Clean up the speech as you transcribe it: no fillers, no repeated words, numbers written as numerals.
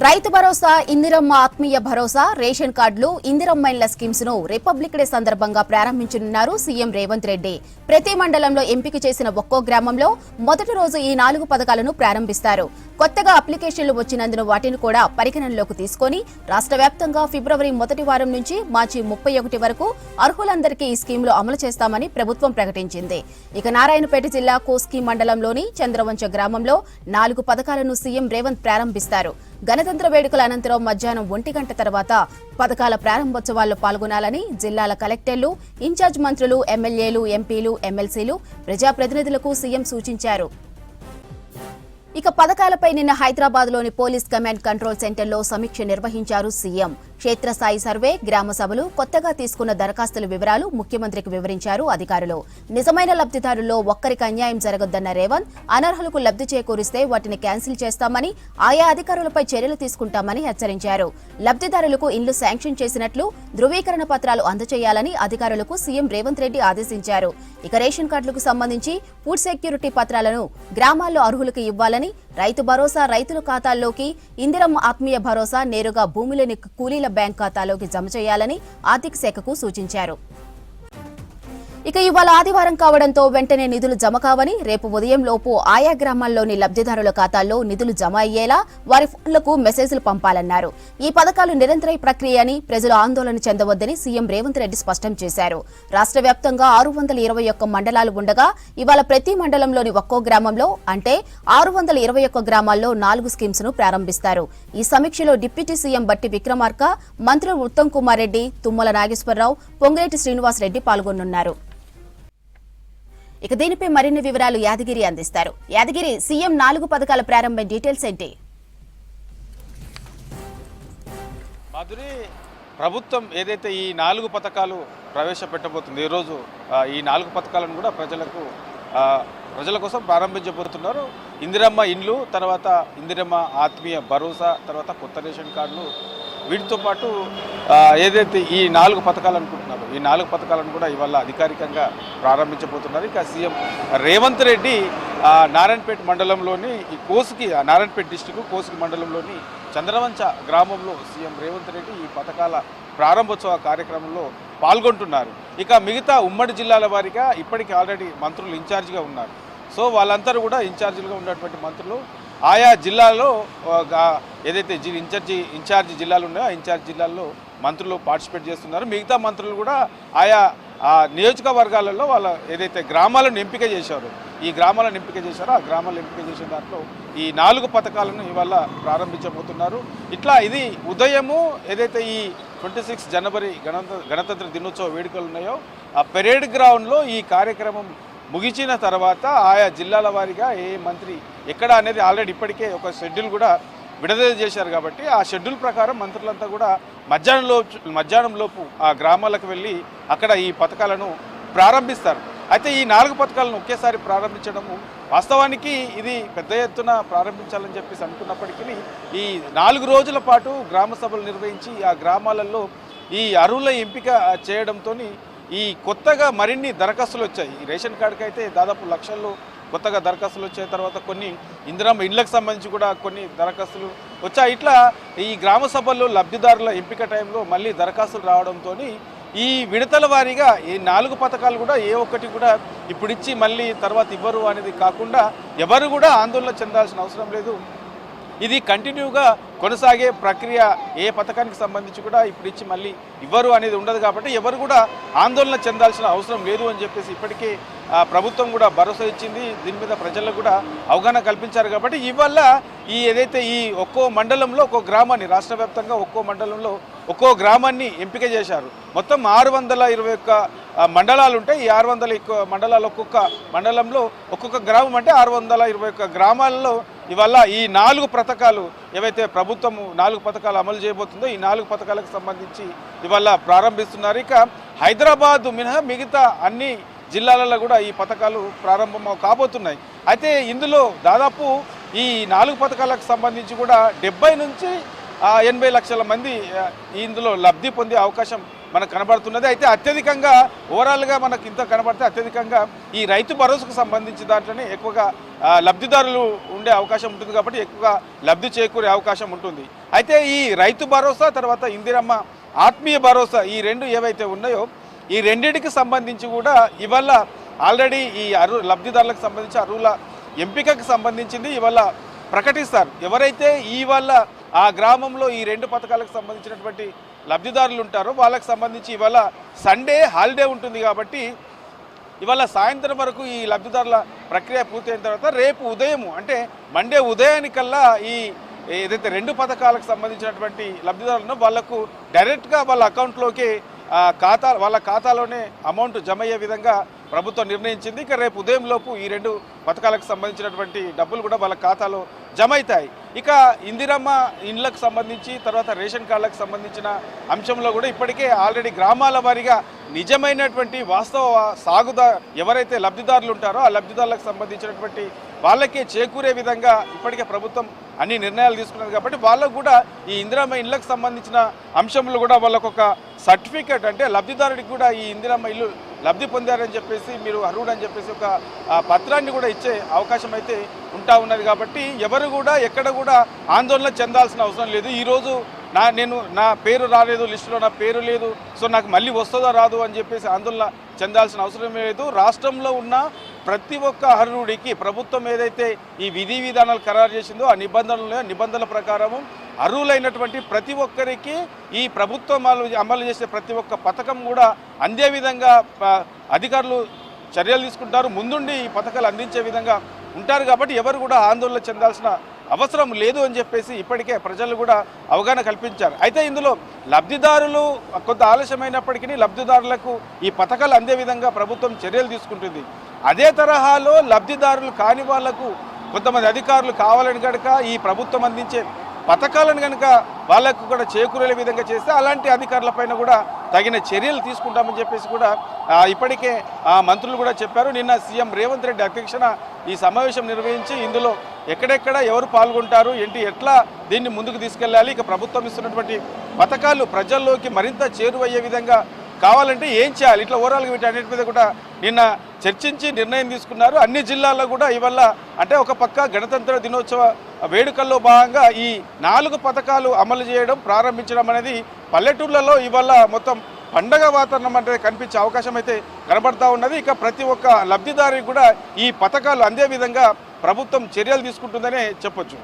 రైతు భరోసా, ఇందిరమ్మ ఆత్మీయ భరోసా, రేషన్ కార్డులు, ఇందిరమ్మ ఇళ్ల స్కీమ్స్ ను రిపబ్లిక్ డే సందర్భంగా ప్రారంభించనున్నారు సీఎం రేవంత్ రెడ్డి. ప్రతి మండలంలో ఎంపిక చేసిన ఒక్కో గ్రామంలో మొదటి రోజు ఈ 4 పథకాలను ప్రారంభిస్తారు. కొత్తగా అప్లికేషన్లు వచ్చినందున వాటిని కూడా పరిగణనలోకి తీసుకుని రాష్ట్ర వ్యాప్తంగా ఫిబ్రవరి మొదటి వారం నుంచి మార్చి 31 వరకు అర్హులందరికీ ఈ స్కీమ్లు అమలు చేస్తామని ప్రభుత్వం ప్రకటించింది. ఇక నారాయణపేట జిల్లా కోస్కి మండలంలోని చంద్రవంచ గ్రామంలో 4 పథకాలను సీఎం రేవంత్ ప్రారంభిస్తారు. గణతంత్ర వేడుకల అనంతరం మధ్యాహ్నం 1 గంట తర్వాత పథకాల ప్రారంభోత్సవాల్లో పాల్గొనాలని జిల్లాల కలెక్టర్లు, ఇన్ఛార్జ్ మంత్రులు, ఎమ్మెల్యేలు, ఎంపీలు, ఎమ్మెల్సీలు, ప్రజాప్రతినిధులకు సీఎం సూచించారు. ఇక పథకాలపై నిన్న హైదరాబాద్లోని పోలీస్ కమాండ్ కంట్రోల్ సెంటర్లో సమీక్ష నిర్వహించారు సీఎం. క్షేత్రస్థాయి సర్వే, గ్రామ సభలు, కొత్తగా తీసుకున్న దరఖాస్తుల వివరాలు ముఖ్యమంత్రికి వివరించారు అధికారులు. నిజమైన లబ్ధిదారుల్లో ఒక్కరికి అన్యాయం జరగొద్దన్న రేవంత్, అనర్హులకు లబ్ధి చేకూరిస్తే వాటిని క్యాన్సిల్ చేస్తామని, ఆయా అధికారులపై చర్యలు తీసుకుంటామని హెచ్చరించారు. లబ్ధిదారులకు ఇండ్లు శాంక్షన్ చేసినట్లు ధృవీకరణ పత్రాలు అందజేయాలని అధికారులకు సీఎం రేవంత్ రెడ్డి ఆదేశించారు. ఇక రేషన్ కార్డులకు సంబంధించి ఫుడ్ సెక్యూరిటీ పత్రాలను గ్రామాల్లో అర్హులకు ఇవ్వాలని, రైతు భరోసా రైతుల ఖాతాల్లోకి, ఇందిరమ్మ ఆత్మీయ భరోసా నేరుగా భూమిలోని కూలీల బ్యాంక్ ఖాతాలోకి జమ చేయాలని ఆర్థిక శాఖకు సూచించారు. ఇక ఇవాళ ఆదివారం కావడంతో వెంటనే నిధులు జమ కావని, రేపు ఉదయం లోపు ఆయా గ్రామాల్లోని లబ్ధిదారుల ఖాతాల్లో నిధులు జమ అయ్యేలా వారి ఫోన్లకు మెసేజ్లు పంపాలన్నారు. ఈ పథకాలు నిరంతర ప్రక్రియ అని, ప్రజలు ఆందోళన చెందవద్దని సీఎం రేవంత్ రెడ్డి స్పష్టం చేశారు. రాష్ట్ర వ్యాప్తంగా 621 మండలాలు ఉండగా ఇవాళ ప్రతి మండలంలోని ఒక్కో గ్రామంలో అంటే 621 గ్రామాల్లో 4 స్కీమ్స్ ను ప్రారంభిస్తారు. ఈ సమీక్షలో డిప్యూటీ సీఎం బట్టి విక్రమార్క, మంత్రులు ఉత్తమ్ కుమార్ రెడ్డి, తుమ్మల నాగేశ్వరరావు, పొంగిరెడ్డి శ్రీనివాస్ రెడ్డి పాల్గొనున్నారు. ఇక దీనిపై మరిన్ని వివరాలు యాదగిరి అందిస్తారు. యాదగిరి, సీఎం 4 పథకాల ప్రారంభం డీటెయిల్స్ ఏంటి? మాధురి, ప్రభుత్వం ఏదైతే ఈ 4 పథకాలు ప్రవేశపెట్టబోతుంది, ఈరోజు ఈ 4 పథకాలను కూడా ప్రజల కోసం ప్రారంభించబోతున్నారు. ఇందిరమ్మ ఇండ్లు, తర్వాత ఇందిరమ్మ ఆత్మీయ భరోసా, తర్వాత కొత్త రేషన్ కార్డులు, వీటితో పాటు ఏదైతే ఈ 4 పథకాలు అనుకుంటున్నారు, ఈ 4 పథకాలను కూడా ఇవాళ అధికారికంగా ప్రారంభించబోతున్నారు. ఇక సీఎం రేవంత్ రెడ్డి నారాయణపేట మండలంలోని ఈ కోస్కి, నారాయణపేట డిస్టిక్ కోస్కి మండలంలోని చంద్రవంచ గ్రామంలో సీఎం రేవంత్ రెడ్డి ఈ పథకాల ప్రారంభోత్సవ కార్యక్రమంలో పాల్గొంటున్నారు. ఇక మిగతా ఉమ్మడి జిల్లాల వారిగా ఇప్పటికీ ఆల్రెడీ మంత్రులు ఇన్ఛార్జిగా ఉన్నారు. సో వాళ్ళందరూ కూడా ఇన్ఛార్జీలుగా ఉన్నటువంటి మంత్రులు ఆయా జిల్లాల్లో ఏదైతే ఇన్ఛార్జి జిల్లాలు ఉన్నాయో ఆ ఇన్ఛార్జి జిల్లాల్లో మంత్రులు పార్టిసిపేట్ చేస్తున్నారు. మిగతా మంత్రులు కూడా ఆయా నియోజకవర్గాలలో వాళ్ళ ఏదైతే గ్రామాలను ఎంపిక చేశారో, ఈ గ్రామాలను ఎంపిక చేశారో ఆ గ్రామాలను ఎంపిక చేసిన దాంట్లో ఈ 4 పథకాలను ఇవాళ ప్రారంభించబోతున్నారు. ఇట్లా ఇది ఉదయము ఏదైతే ఈ 26 జనవరి గణతంత్ర దినోత్సవ వేడుకలు ఉన్నాయో ఆ పెరేడ్ గ్రౌండ్లో ఈ కార్యక్రమం ముగిసిన తర్వాత ఆయా జిల్లాల వారీగా ఏ మంత్రి ఎక్కడ అనేది ఆల్రెడీ ఇప్పటికే ఒక షెడ్యూల్ కూడా విడుదల చేశారు. కాబట్టి ఆ షెడ్యూల్ ప్రకారం మంత్రులంతా కూడా మధ్యాహ్నంలోపు ఆ గ్రామాలకు వెళ్ళి అక్కడ ఈ పథకాలను ప్రారంభిస్తారు. అయితే ఈ 4 పథకాలను ఒకేసారి ప్రారంభించడము వాస్తవానికి ఇది పెద్ద ఎత్తున ప్రారంభించాలని చెప్పేసి అనుకున్నప్పటికీ ఈ 4 రోజుల పాటు గ్రామ సభలు నిర్వహించి ఆ గ్రామాలలో ఈ అర్హుల ఎంపిక చేయడంతో ఈ కొత్తగా మరిన్ని దరఖాస్తులు వచ్చాయి. ఈ రేషన్ కార్డుకి అయితే దాదాపు లక్షల్లో కొత్తగా దరఖాస్తులు వచ్చాయి. తర్వాత కొన్ని ఇందిరమ్మ ఇళ్లకు సంబంధించి కూడా కొన్ని దరఖాస్తులు వచ్చాయి. ఇట్లా ఈ గ్రామ సభల్లో లబ్ధిదారుల ఎంపిక టైంలో మళ్ళీ దరఖాస్తులు రావడంతో ఈ విడతల వారీగా ఈ 4 పథకాలు కూడా ఏ ఒక్కటి కూడా ఇప్పుడు ఇచ్చి మళ్ళీ తర్వాత ఇవ్వరు అనేది కాకుండా ఎవరు కూడా ఆందోళన చెందాల్సిన అవసరం లేదు. ఇది కంటిన్యూగా కొనసాగే ప్రక్రియ. ఏ పథకానికి సంబంధించి కూడా ఇప్పుడు ఇచ్చి మళ్ళీ ఇవ్వరు అనేది ఉండదు. కాబట్టి ఎవరు కూడా ఆందోళన చెందాల్సిన అవసరం లేదు అని చెప్పేసి ఇప్పటికే ప్రభుత్వం కూడా భరోసా ఇచ్చింది. దీని మీద ప్రజలకు కూడా అవగాహన కల్పించారు. కాబట్టి ఇవల్ల ఈ ఏదైతే ఈ ఒక్కో మండలంలో ఒక్కో గ్రామాన్ని, రాష్ట్ర వ్యాప్తంగా ఒక్కో మండలంలో ఒక్కో గ్రామాన్ని ఎంపిక చేశారు. మొత్తం 621 మండలాలు ఉంటాయి. ఈ 621 మండలాలు ఒక్కొక్క మండలంలో ఒక్కొక్క గ్రామం అంటే 621 గ్రామాలలో ఇవాళ ఈ 4 పథకాలు ఏవైతే ప్రభుత్వము 4 పథకాలు అమలు చేయబోతుందో ఈ 4 పథకాలకు సంబంధించి ఇవాళ ప్రారంభిస్తున్నారు. ఇక హైదరాబాద్ మినహా మిగతా అన్ని జిల్లాలలో కూడా ఈ పథకాలు ప్రారంభం కాబోతున్నాయి. అయితే ఇందులో దాదాపు ఈ 4 పథకాలకు సంబంధించి కూడా 70 నుంచి 80 లక్షల మంది ఇందులో లబ్ధి పొందే అవకాశం మనకు కనబడుతున్నది. అయితే అత్యధికంగా ఓవరాల్గా మనకు ఇంత కనబడితే అత్యధికంగా ఈ రైతు భరోసాకు సంబంధించి దాంట్లోనే ఎక్కువగా లబ్ధిదారులు ఉండే అవకాశం ఉంటుంది కాబట్టి ఎక్కువగా లబ్ధి చేకూరే అవకాశం ఉంటుంది. అయితే ఈ రైతు భరోసా తర్వాత ఇందిరమ్మ ఆత్మీయ భరోసా ఈ రెండు ఏవైతే ఉన్నాయో ఈ రెండింటికి సంబంధించి కూడా ఇవాళ ఆల్రెడీ ఈ లబ్ధిదారులకు సంబంధించి అర్హుల ఎంపికకు సంబంధించింది ఇవాళ ప్రకటిస్తారు. ఎవరైతే ఇవాళ ఆ గ్రామంలో ఈ రెండు పథకాలకు సంబంధించినటువంటి లబ్ధిదారులు ఉంటారో వాళ్ళకి సంబంధించి ఇవాళ సండే హాలిడే ఉంటుంది కాబట్టి ఇవాళ సాయంత్రం వరకు ఈ లబ్ధిదారుల ప్రక్రియ పూర్తయిన తర్వాత రేపు ఉదయం అంటే మండే ఉదయానికల్లా ఈ ఏదైతే రెండు పథకాలకు సంబంధించినటువంటి లబ్ధిదారులను వాళ్లకు డైరెక్ట్గా వాళ్ళ అకౌంట్లోకి వాళ్ళ ఖాతాలోనే అమౌంట్ జమ అయ్యే విధంగా ప్రభుత్వం నిర్ణయించింది. ఇక రేపు ఉదయం లోపు ఈ రెండు పథకాలకు సంబంధించినటువంటి డబ్బులు కూడా వాళ్ళ ఖాతాలో జమ అవుతాయి. ఇక ఇందిరమ్మ ఇండ్లకు సంబంధించి తర్వాత రేషన్ కార్డులకు సంబంధించిన అంశంలో కూడా ఇప్పటికే ఆల్రెడీ గ్రామాల వారీగా నిజమైనటువంటి వాస్తవ ఎవరైతే లబ్ధిదారులు ఉంటారో ఆ లబ్ధిదారులకు సంబంధించినటువంటి వాళ్ళకే చేకూరే విధంగా ఇప్పటికే ప్రభుత్వం అన్ని నిర్ణయాలు తీసుకున్నది కాబట్టి వాళ్ళకు కూడా ఈ ఇందిరమ్మ ఇళ్లకు సంబంధించిన అంశంలో కూడా వాళ్ళకు ఒక సర్టిఫికేట్ అంటే లబ్ధిదారుడికి కూడా ఈ ఇందిరమ్మ ఇల్లు లబ్ధి పొందారని చెప్పేసి మీరు అర్హుడు అని చెప్పేసి ఒక పత్రాన్ని కూడా ఇచ్చే అవకాశం అయితే ఉంటా ఉన్నది. కాబట్టి ఎవరు కూడా ఎక్కడ కూడా ఆందోళన చెందాల్సిన అవసరం లేదు. ఈరోజు నా పేరు రాలేదు, లిస్టులో నా పేరు లేదు, సో నాకు మళ్ళీ వస్తుందో రాదు అని చెప్పేసి ఆందోళన చెందాల్సిన అవసరం లేదు. రాష్ట్రంలో ఉన్న ప్రతి ఒక్క అర్హుడికి ప్రభుత్వం ఏదైతే ఈ విధి విధానాలు ఖరారు చేసిందో ఆ నిబంధనల ప్రకారము అర్హులైనటువంటి ప్రతి ఒక్కరికి ఈ ప్రభుత్వం అమలు చేసే ప్రతి ఒక్క పథకం కూడా అందే విధంగా అధికారులు చర్యలు తీసుకుంటారు. ముందుండి ఈ పథకాలు అందించే విధంగా ఉంటారు. కాబట్టి ఎవరు కూడా ఆందోళన చెందాల్సిన అవసరం లేదు అని చెప్పేసి ఇప్పటికే ప్రజలు కూడా అవగాహన కల్పించారు. అయితే ఇందులో లబ్ధిదారులు కొంత ఆలస్యమైనప్పటికీ లబ్ధిదారులకు ఈ పథకాలు అందే విధంగా ప్రభుత్వం చర్యలు తీసుకుంటుంది. అదే తరహాలో లబ్ధిదారులు కాని వాళ్లకు కొంతమంది అధికారులు కావాలని కనుక ఈ ప్రభుత్వం అందించే పథకాలను కనుక వాళ్ళకు కూడా చేకూరే విధంగా చేస్తే అలాంటి అధికారులపైన కూడా తగిన చర్యలు తీసుకుంటామని చెప్పేసి కూడా ఇప్పటికే మంత్రులు కూడా చెప్పారు. నిన్న సీఎం రేవంత్ రెడ్డి అధ్యక్షన ఈ సమావేశం నిర్వహించి ఇందులో ఎక్కడెక్కడ ఎవరు పాల్గొంటారు ఎట్లా దీన్ని ముందుకు తీసుకెళ్ళాలి, ఇక ప్రభుత్వం ఇస్తున్నటువంటి పథకాలు ప్రజల్లోకి మరింత చేరువయ్యే విధంగా కావాలంటే ఏం చేయాలి, ఇట్లా ఓవరాల్గా వీటన్నిటి మీద కూడా నిన్న చర్చించి నిర్ణయం తీసుకున్నారు. అన్ని జిల్లాల్లో కూడా ఇవల్ల అంటే ఒక పక్క గణతంత్ర దినోత్సవ వేడుకల్లో భాగంగా ఈ 4 పథకాలు అమలు చేయడం ప్రారంభించడం అనేది పల్లెటూర్లలో ఇవాళ మొత్తం పండగ వాతావరణం అంటే కనిపించే అవకాశం అయితే కనబడతా ఉన్నది. ఇక ప్రతి ఒక్క లబ్ధిదారికి కూడా ఈ పథకాలు అందే విధంగా ప్రభుత్వం చర్యలు తీసుకుంటుందనే చెప్పొచ్చు.